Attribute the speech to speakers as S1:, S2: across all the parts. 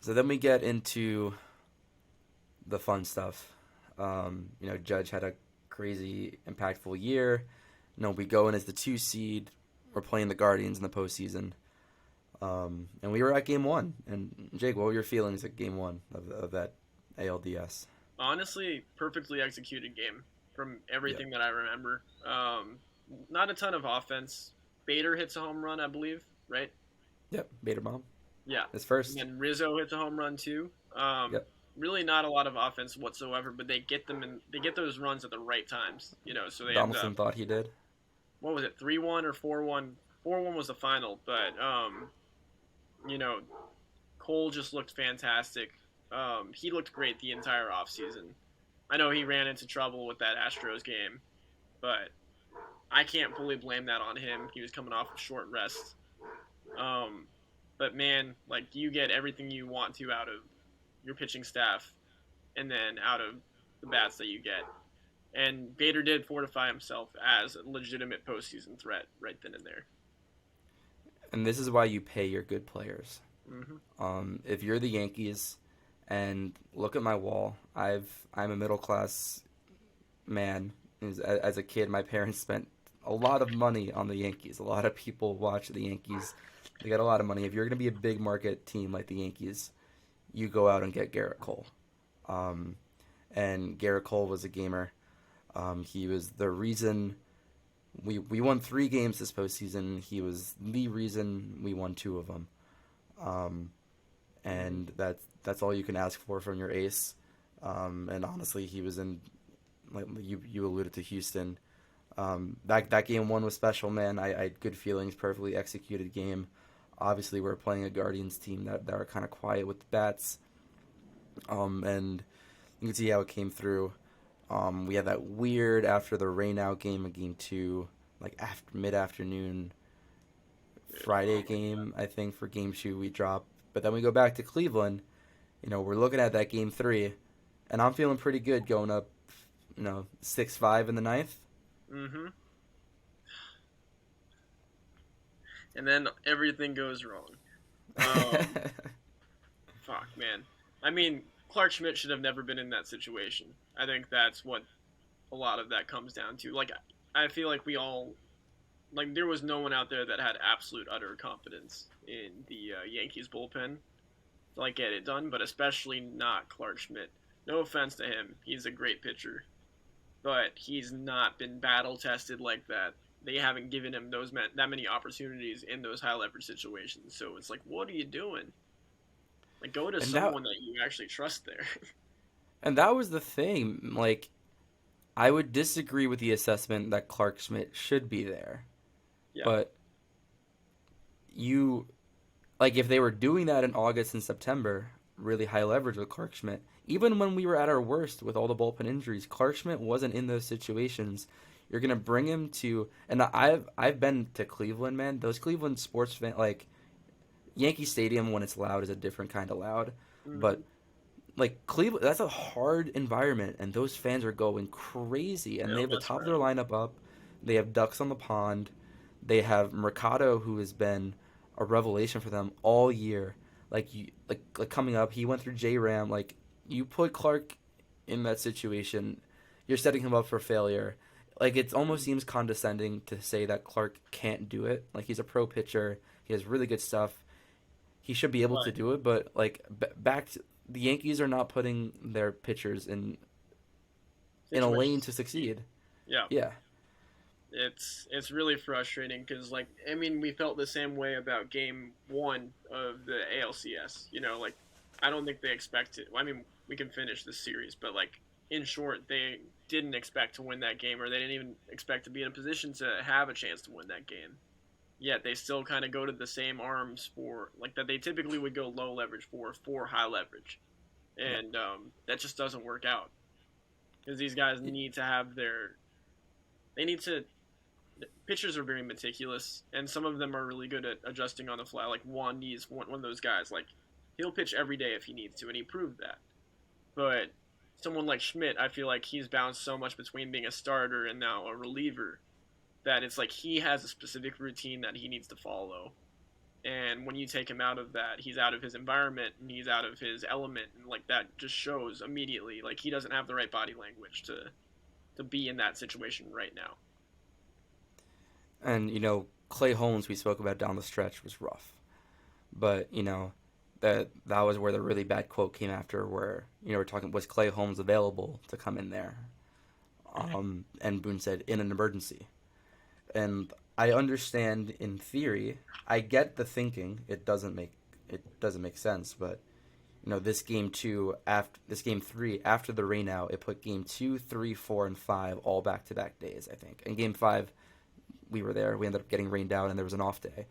S1: So then we get into the fun stuff. Judge had a crazy, impactful year. We go in as the 2 seed. We're playing the Guardians in the postseason. And we were at game one. And Jake, what were your feelings at game one of that ALDS?
S2: Honestly, perfectly executed game from
S1: Yep.
S2: everything that I remember. Not a ton of offense. Bader hits a home run, I believe, right?
S1: Yep. Bader bomb.
S2: Yeah.
S1: His
S2: And
S1: first.
S2: then Rizzo hits a home run too.
S1: Yep.
S2: Really not a lot of offense whatsoever, but they get them and they get those runs at the right times, so they end
S1: Donaldson
S2: up,
S1: thought he did.
S2: what was it, 3-1 or 4-1? 4-1 was the final, but you know, Cole just looked fantastic. He looked great the entire offseason. I know he ran into trouble with that Astros game, but I can't fully blame that on him. He was coming off a short rest. Um, but man, like you get everything you want to out of your pitching staff, and then out of the bats that you get. And Bader did fortify himself as a legitimate postseason threat right then and there.
S1: And this is why you pay your good players.
S2: Mm-hmm.
S1: If you're the Yankees, and look at my wall, I'm a middle class man. As a kid, my parents spent a lot of money on the Yankees. A lot of people watch the Yankees. They get a lot of money. If you're going to be a big market team like the Yankees, you go out and get Garrett Cole. Um, and Garrett Cole was a gamer. He was the reason we won 3 games this postseason. He was the reason we won 2 of them. Um,
S2: Mm-hmm.
S1: and that's all you can ask for from your ace. And honestly, he was in, like you alluded to, Houston. That game one was special, man. I had good feelings, perfectly executed game. Obviously, we're playing a Guardians team that are kind of quiet with the bats, and you can see how it came through. We had that weird after the rain out game in game two, like after mid afternoon Friday game, I think for game two we dropped. But then we go back to Cleveland. We're looking at that game three, and I'm feeling pretty good going up, 6-5 in the ninth.
S2: Mm-hmm. And then everything goes wrong. Um, Fuck, man. I mean, Clark Schmidt should have never been in that situation. I think that's what a lot of that comes down to. Like, I feel like we all, like, there was no one out there that had absolute utter confidence in the Yankees bullpen to, like, get it done, but especially not Clark Schmidt. No offense to him, he's a great pitcher, but he's not been battle tested like that. They haven't given him that many opportunities in those high leverage situations. So it's like, what are you doing? Like, go to
S1: and that
S2: someone that you actually trust there.
S1: and that was the thing. Like, I would disagree with the assessment that Clark Schmidt should be there,
S2: Yeah.
S1: but you like if they were doing that in August and September, really high leverage with Clark Schmidt. Even when we were at our worst with all the bullpen injuries, Clark Schmidt wasn't in those situations. You're gonna bring him to, and I've been to Cleveland, man. Those Cleveland sports fan, like Yankee Stadium when it's loud is a different kind of loud,
S2: Hmm.
S1: but like Cleveland, that's a hard environment, and those fans are going crazy, and they
S2: Yeah,
S1: have the
S2: let's
S1: top of their
S2: ride.
S1: lineup up. They have ducks on the pond. They have Mercado, who has been a revelation for them all year. Like coming up, he went through J Ram. Like you put Clark in that situation, you're setting him up for failure. Like it almost
S2: Hmm.
S1: seems condescending to say that Clark can't do it. Like he's a pro pitcher. He has really good stuff. He should be able to
S2: But
S1: do it, but like back to, the Yankees are not putting their pitchers in a lane
S2: situations
S1: to
S2: to succeed.
S1: succeed.
S2: Yeah,
S1: Yeah.
S2: it's really frustrating because, like, I mean, we felt the same way about Game One of the ALCS. Like, I don't think they expected. I mean, we can finish this series, but like, in short, they didn't expect to win that game, or they didn't even expect to be in a position to have a chance to win that game. Yet they still kind of go to the same arms for, like, that they typically would go low leverage for high leverage,
S1: Yep.
S2: and that just doesn't work out because these guys need to have their they need to pitchers are very meticulous, and some of them are really good at adjusting on the fly. Like Juan needs one of those guys. Like he'll pitch every day if he needs to, and he proved that. But someone like Schmidt, I feel like he's bounced so much between being a starter and now a reliever that it's like he has a specific routine that he needs to follow. And when you take him out of that, he's out of his environment and he's out of his element, and like that just shows immediately. Like he doesn't have the right body language to be in that situation right now.
S1: And Clay Holmes, we spoke about down the stretch, was rough, but that was where the really bad quote came after, where we're talking, was Clay Holmes available to come in there? And Boone said, in an emergency. And I understand in theory. I get the thinking. It doesn't make sense. But this game 3 after the rain out, it put game 2, 3, 4, and 5 all back to back days. I think. And game 5, we were there. We ended up getting rained out, and there was an off day.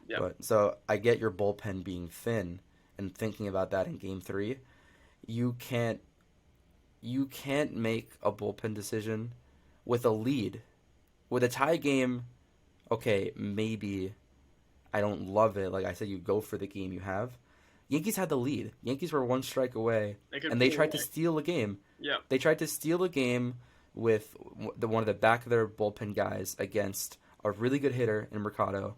S2: Yeah.
S1: But so I get your bullpen being thin, and thinking about that in game 3, you can't make a bullpen decision with a lead. With a tie game, okay, maybe I don't love it. Like I said, you go for the game you have. Yankees had the lead. Yankees were one strike away, and they tried to steal a game.
S2: Yeah.
S1: They tried to steal a game with one of the back of their bullpen guys against a really good hitter in Mercado,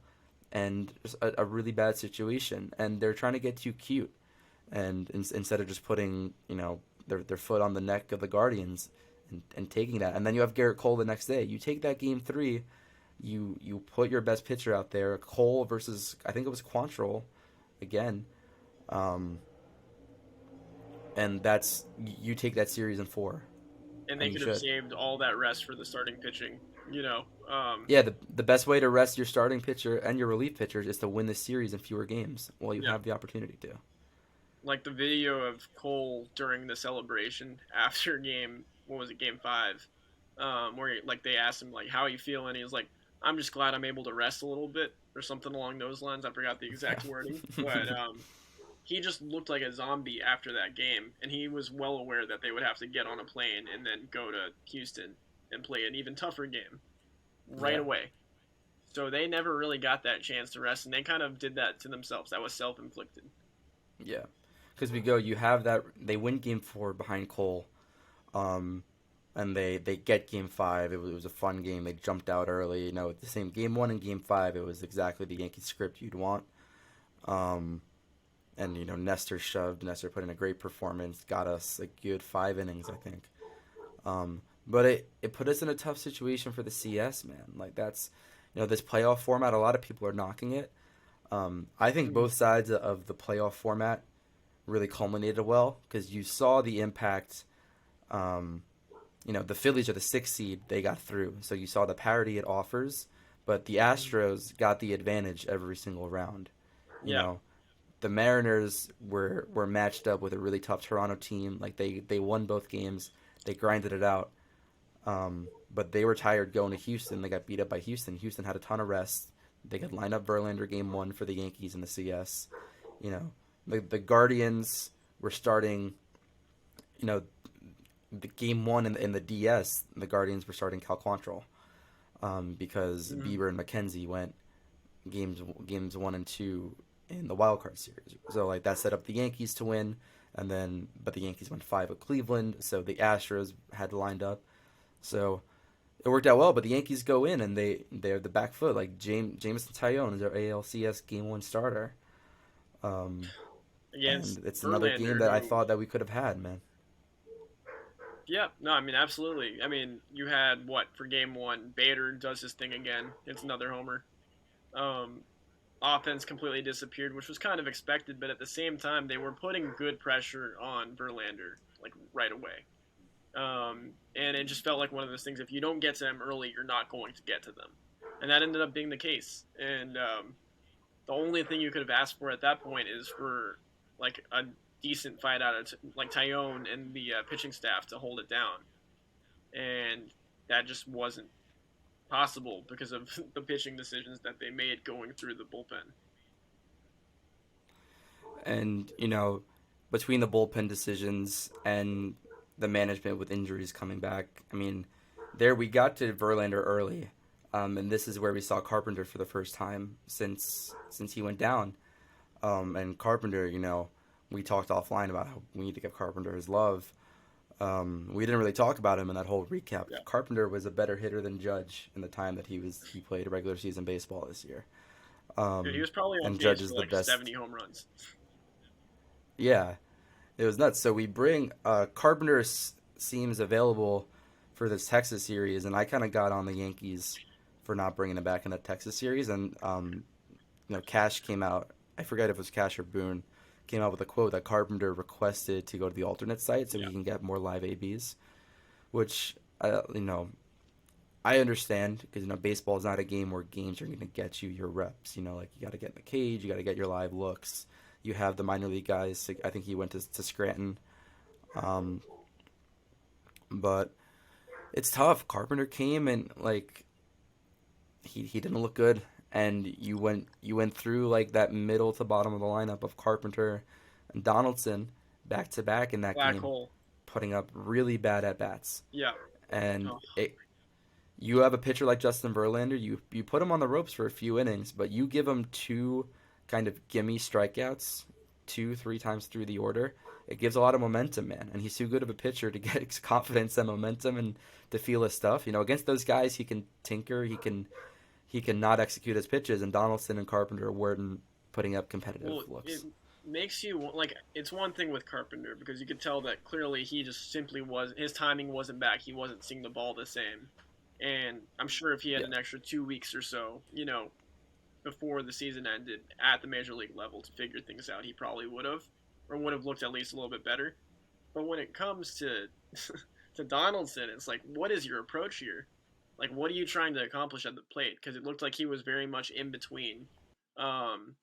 S1: and just a really bad situation. And they're trying to get too cute, and instead of just putting their foot on the neck of the Guardians and taking that. And then you have Garrett Cole the next day. You take that game 3, you put your best pitcher out there, Cole versus, I think it was Quantrill again. And you take that series in 4.
S2: And they could have saved all that rest for the starting pitching,
S1: Yeah, the best way to rest your starting pitcher and your relief pitchers is to win the series in fewer games while you have the opportunity to.
S2: Like the video of Cole during the celebration after game 5, where they asked him how are you feeling? He was like, I'm just glad I'm able to rest a little bit, or something along those lines. I forgot the exact wording, but he just looked like a zombie after that game, and he was well aware that they would have to get on a plane and then go to Houston and play an even tougher game right away. So they never really got that chance to rest, and they kind of did that to themselves. That was self-inflicted.
S1: Yeah, because you have that, they win game 4 behind Cole, and they get game 5. It was a fun game. They jumped out early. The same game 1 and game 5, it was exactly the Yankee script you'd want. And Nestor put in a great performance, got us a good 5 innings, I think. But it put us in a tough situation for the CS, man. Like that's this playoff format, a lot of people are knocking it. I think both sides of the playoff format really culminated well, because you saw the impact. The Phillies are the 6th seed, they got through, so you saw the parity it offers, but the Astros got the advantage every single round. The Mariners were matched up with a really tough Toronto team. Like they won both games, they grinded it out, but they were tired going to Houston. They got beat up by Houston. Houston had a ton of rest. They could line up Verlander game 1 for the Yankees in the CS. The Guardians were starting, the game 1 in the DS, the Guardians were starting Cal Quantrill, because Bieber and McKenzie went games 1 and 2 in the wild card series. So that set up the Yankees to win, but the Yankees went 5 with Cleveland, so the Astros had lined up. So it worked out well, but the Yankees go in and they're the back foot. Like Jameson Taillon is their ALCS game 1 starter. And it's another game that I thought that we could have had, man.
S2: Yeah, no, I mean, absolutely. I mean, you had, for game 1, Bader does his thing again. It's another homer. Offense completely disappeared, which was kind of expected, but at the same time, they were putting good pressure on Verlander, right away. And it just felt like one of those things, if you don't get to them early, you're not going to get to them. And that ended up being the case. And the only thing you could have asked for at that point is for, a decent fight out of Taillon and the pitching staff to hold it down, and that just wasn't possible because of the pitching decisions that they made going through the bullpen.
S1: And between the bullpen decisions and the management with injuries coming back, I mean, there we got to Verlander early, and this is where we saw Carpenter for the first time since he went down. And Carpenter, we talked offline about how we need to give Carpenter his love. We didn't really talk about him in that whole recap. Yeah. Carpenter was a better hitter than Judge in the time that he played regular season baseball this year.
S2: Dude, he was probably on
S1: And
S2: pace
S1: Judge
S2: for
S1: is the
S2: like
S1: best.
S2: 70 home runs.
S1: Yeah, it was nuts. So we bring Carpenter seems available for this Texas series, and I kind of got on the Yankees for not bringing him back in the Texas series. And Cash came out. I forget if it was Cash or Boone came out with a quote that Carpenter requested to go to the alternate site so
S2: Yeah.
S1: he can get more live ABs, which I understand because baseball is not a game where games are going to get you your reps. Like you got to get in the cage, you got to get your live looks. You have the minor league guys. I think he went to Scranton, um, but it's tough. Carpenter came and like he didn't look good, and you went through like that middle to bottom of the lineup of Carpenter and Donaldson back to back in that
S2: Black
S1: game,
S2: hole.
S1: putting up really bad at bats,
S2: Yeah.
S1: and
S2: Oh,
S1: you have a pitcher like Justin Verlander, you put him on the ropes for a few innings, but you give him two kind of gimme strikeouts, 2, 3 times through the order. It gives a lot of momentum, man, and he's too good of a pitcher to get his confidence and momentum and to feel his stuff. Against those guys, he can tinker, he can not execute his pitches, and Donaldson and Carpenter weren't putting up competitive
S2: well, it
S1: looks.
S2: makes you like it's one thing with Carpenter because you could tell that clearly he just simply was his timing wasn't back. He wasn't seeing the ball the same. And I'm sure if he had
S1: Yeah,
S2: an extra 2 weeks or so, before the season ended at the major league level to figure things out, he probably would have, or would have looked at least a little bit better. But when it comes to to Donaldson, it's like, what is your approach here? Like, what are you trying to accomplish at the plate? Because it looked like he was very much in between. Um,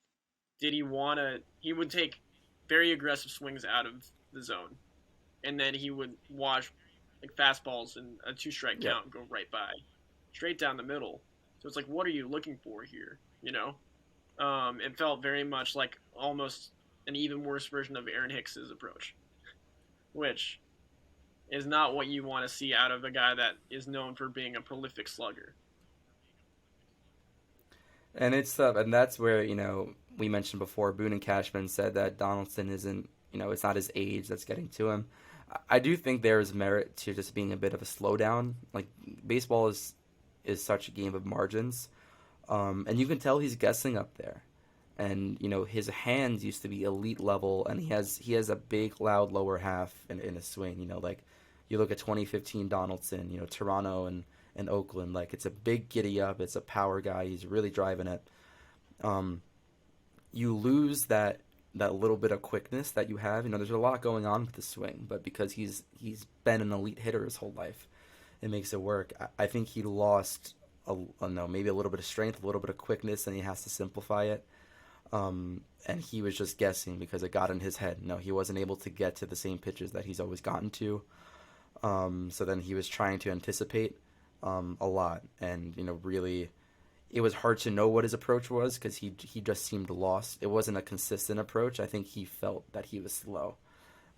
S2: did he want to? He would take very aggressive swings out of the zone, and then he would watch like fastballs and a two-strike
S1: yeah.
S2: count go right by, straight down the middle. So it's like, what are you looking for here? It felt very much like almost an even worse version of Aaron Hicks's approach, which is not what you want to see out of a guy that is known for being a prolific slugger.
S1: And it's tough, and that's where we mentioned before. Boone and Cashman said that Donaldson isn't, it's not his age that's getting to him. I do think there is merit to just being a bit of a slowdown. Like baseball is such a game of margins, and you can tell he's guessing up there. And his hands used to be elite level, and he has a big, loud lower half in his swing. Like you look at 2015 Donaldson, Toronto and Oakland, like it's a big giddy up. It's a power guy. He's really driving it. Um, you lose that little bit of quickness that you have. There's a lot going on with the swing, but because he's been an elite hitter his whole life, it makes it work. I think he lost no, maybe a little bit of strength, a little bit of quickness, and he has to simplify it. And he was just guessing because it got in his head. No, he wasn't able to get to the same pitches that he's always gotten to. So then he was trying to anticipate a lot, and really, it was hard to know what his approach was because he just seemed lost. It wasn't a consistent approach. I think he felt that he was slow,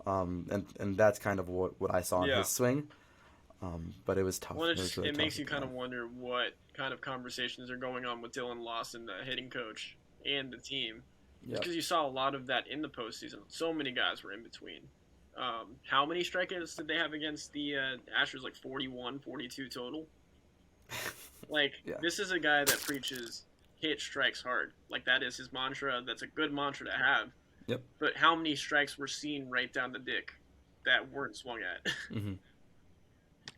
S1: and that's kind of what I saw in
S2: Yeah.
S1: his swing. But it was tough.
S2: Well,
S1: It was really
S2: it
S1: tough
S2: makes you
S1: at the
S2: kind of
S1: end.
S2: wonder what kind of conversations are going on with Dylan Lawson, the hitting coach, and the team.
S1: Yep.
S2: Because you saw a lot of that in the postseason. So many guys were in between. How many strikeouts did they have against the Astros? Like 41, 42 total? Like,
S1: Yeah.
S2: this is a guy that preaches hit strikes hard. Like, that is his mantra. That's a good mantra to have.
S1: Yep.
S2: But how many strikes were seen right down the dick that weren't swung at?
S1: Hmm.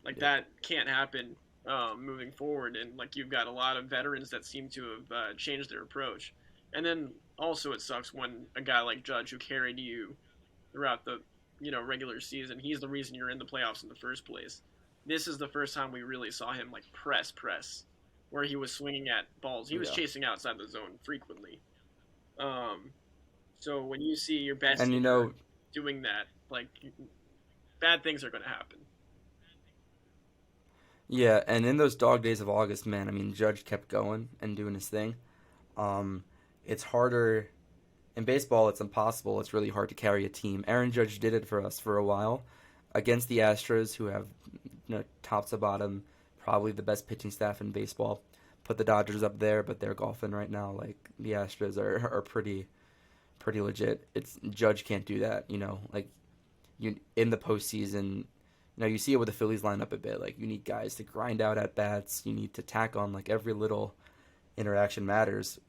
S2: Like,
S1: Yep.
S2: that can't happen moving forward. And, like, you've got a lot of veterans that seem to have changed their approach. And then also it sucks when a guy like Judge, who carried you throughout the regular season, he's the reason you're in the playoffs in the first place. This is the first time we really saw him like press, where he was swinging at balls. He was
S1: Yeah.
S2: chasing outside the zone frequently. Um, so when you see your best
S1: And
S2: hitter doing that, like, bad things are going to happen.
S1: yeah, and in those dog days of August, man, I mean, Judge kept going and doing his thing. Um, it's harder in baseball. It's impossible. It's really hard to carry a team. Aaron Judge did it for us for a while against the Astros, who have top to bottom probably the best pitching staff in baseball. Put the Dodgers up there, but they're golfing right now. Like the Astros are pretty legit. It's Judge can't do that. Like you in the postseason. You see it with the Phillies lineup a bit. Like you need guys to grind out at bats. You need to tack on like every little interaction matters.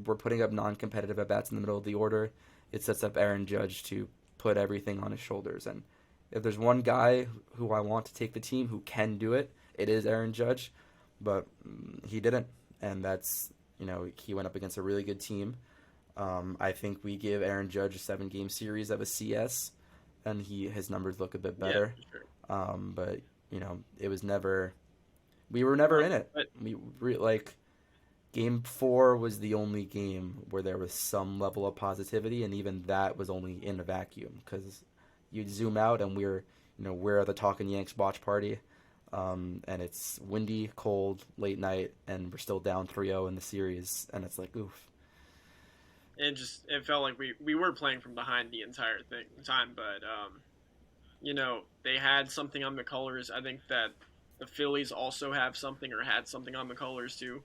S1: we're putting up non-competitive at bats in the middle of the order. It sets up Aaron Judge to put everything on his shoulders. And if there's one guy who I want to take the team who can do it, it is Aaron Judge. But he didn't, and that's, he went up against a really good team. I think we give Aaron Judge a 7-game series of a CS, and his numbers look a bit better.
S2: Yeah, for sure.
S1: But it was never. We were never in it.
S2: But
S1: Game 4 was the only game where there was some level of positivity, and even that was only in a vacuum because you'd zoom out and we're the Talking Yanks watch party, and it's windy, cold, late night, and we're still down 3-0 in the series, and it's like, oof.
S2: It felt like we were playing from behind the entire time, but they had something on the colors. I think that the Phillies also have something or had something on the colors too.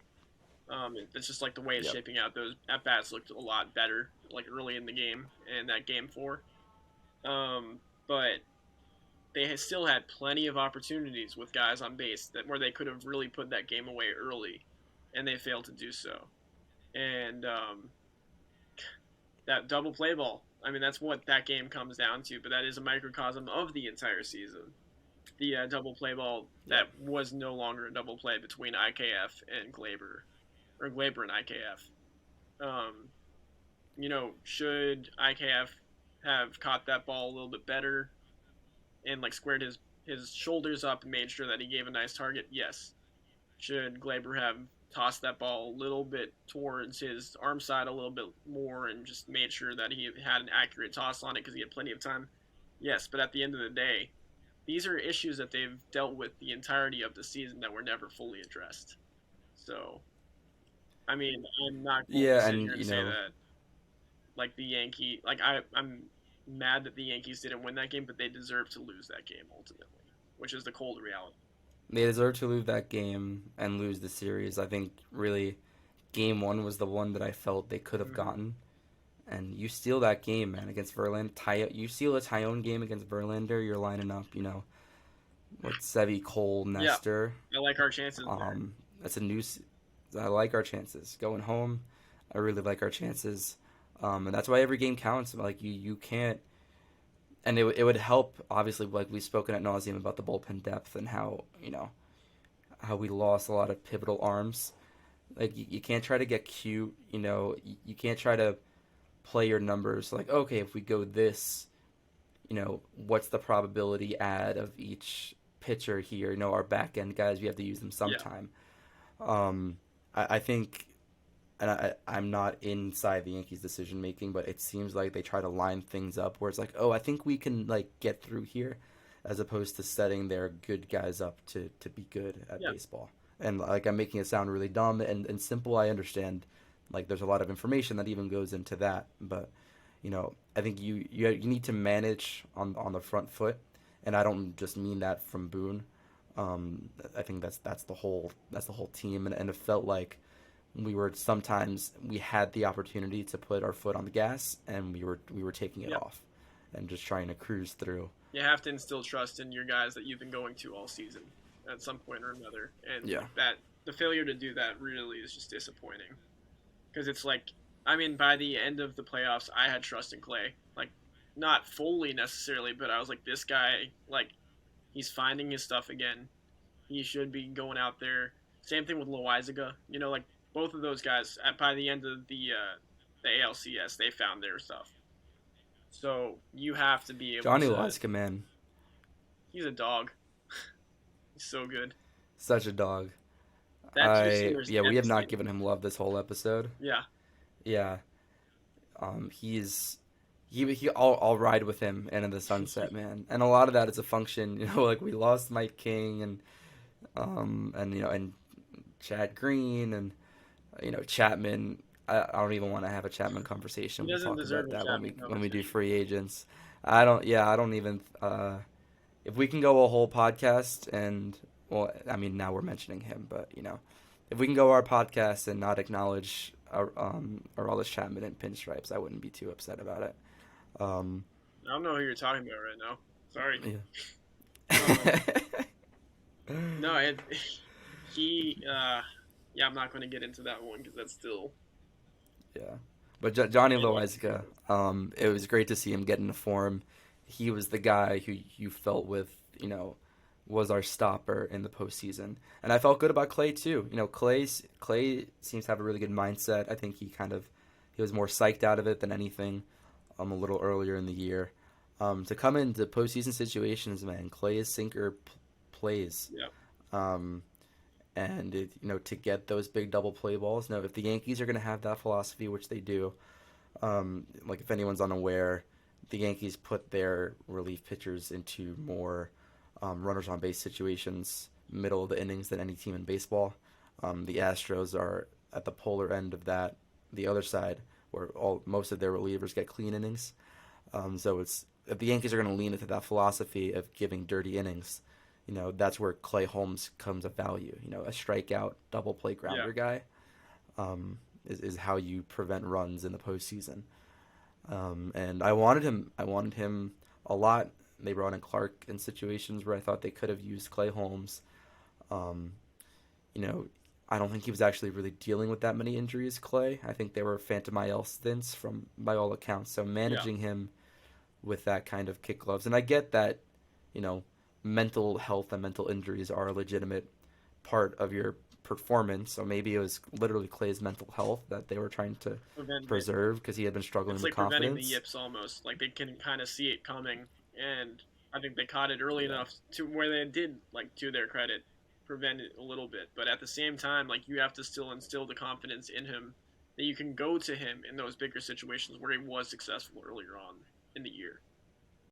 S2: It's just like the way it's shaping out. Those at bats looked a lot better like early in the game and that game 4. But they still had plenty of opportunities with guys on base where they could have really put that game away early, and they failed to do so. And that double play ball, I mean, that's what that game comes down to, but that is a microcosm of the entire season. The double play ball that was no longer a double play between IKF and Glaber, or Glaber and IKF. Should IKF have caught that ball a little bit better and squared his shoulders up and made sure that he gave a nice target? Yes. Should Glaber have tossed that ball a little bit towards his arm side a little bit more and just made sure that he had an accurate toss on it because he had plenty of time? Yes, but at the end of the day, these are issues that they've dealt with the entirety of the season that were never fully addressed. So, I mean, I'm not going to sit here and say that, the I'm mad that the Yankees didn't win that game, but they deserve to lose that game ultimately, which is the cold reality.
S1: They deserve to lose that game and lose the series. I think, really, Game 1 was the one that I felt they could have gotten. And you steal that game, man, against Verlander. You steal a Tyone game against Verlander, you're lining up, with Sevy, Cole, Nestor.
S2: Yeah, I like our chances there.
S1: That's I like our chances. Going home, I really like our chances. And that's why every game counts. You can't... And it would help, obviously, we've spoken at nauseum about the bullpen depth and how, how we lost a lot of pivotal arms. You can't try to get cute, you can't try to play your numbers okay, if we go this, what's the probability add of each pitcher here? Our back end guys, we have to use them sometime. Yeah. I think... And I'm not inside the Yankees' decision-making, but it seems like they try to line things up where it's I think we can, get through here, as opposed to setting their good guys up to be good at baseball. And, I'm making it sound really dumb and simple. I understand, there's a lot of information that even goes into that. But, I think you need to manage on the front foot, and I don't just mean that from Boone. I think that's the whole team, and it felt like we had the opportunity to put our foot on the gas, and we were taking it off and just trying to cruise through.
S2: You have to instill trust in your guys that you've been going to all season at some point or another, and that the failure to do that really is just disappointing, because it's by the end of the playoffs, I had trust in Clay, not fully necessarily, but I was this guy, he's finding his stuff again. He should be going out there. Same thing with Loizaga, both of those guys, by the end of the ALCS, they found their stuff. So you have to be able
S1: Johnny Loizaga, man.
S2: He's a dog. He's so good.
S1: Such a dog. We have not given him love this whole episode.
S2: Yeah.
S1: Yeah. I'll ride with him into the sunset, man. And a lot of that is a function, we lost Mike King and Chad Green and Chapman. I don't even want to have a Chapman conversation.
S2: We'll talk about that
S1: when we do free agents. I don't even. If we can go a whole podcast and now we're mentioning him, but if we can go our podcast and not acknowledge Aroldis Chapman and pinstripes, I wouldn't be too upset about it.
S2: I don't know who you're talking about right now. Sorry. Yeah. I'm not going to get into that one because that's still
S1: Yeah, but Johnny
S2: And he,
S1: Loizaga, it was great to see him get into form. He was the guy who you felt with, was our stopper in the postseason, and I felt good about Clay too. Clay seems to have a really good mindset. I think he was more psyched out of it than anything. A little earlier in the year, to come into postseason situations, man, Clay's sinker plays.
S2: yeah,
S1: Um, and to get those big double play balls. Now, if the Yankees are going to have that philosophy, which they do, like if anyone's unaware, the Yankees put their relief pitchers into more runners on base situations, middle of the innings than any team in baseball. The Astros are at the polar end of that, the other side, where most of their relievers get clean innings. So it's if the Yankees are going to lean into that philosophy of giving dirty innings, that's where Clay Holmes comes of value. A strikeout, double play
S2: yeah,
S1: grounder guy is how you prevent runs in the postseason. And I wanted him. I wanted him a lot. They brought in Clark in situations where I thought they could have used Clay Holmes. Um, you know, I don't think he was actually really dealing with that many injuries, Clay. I think they were phantom IL stints from by all accounts. So
S2: yeah,
S1: managing him with that kind of kick gloves, and I get that, you know, mental health and mental injuries are a legitimate part of your performance. So maybe it was literally Clay's mental health that they were trying to
S2: prevent it.
S1: preserve because he had been struggling
S2: It's
S1: with
S2: like preventing the
S1: confidence.
S2: yips almost. Like they can kind of see it coming, and I think they caught it early
S1: Yeah.
S2: enough to where they did, like to their credit, prevent it a little bit. But at the same time, like you have to still instill the confidence in him that you can go to him in those bigger situations where he was successful earlier on in the year.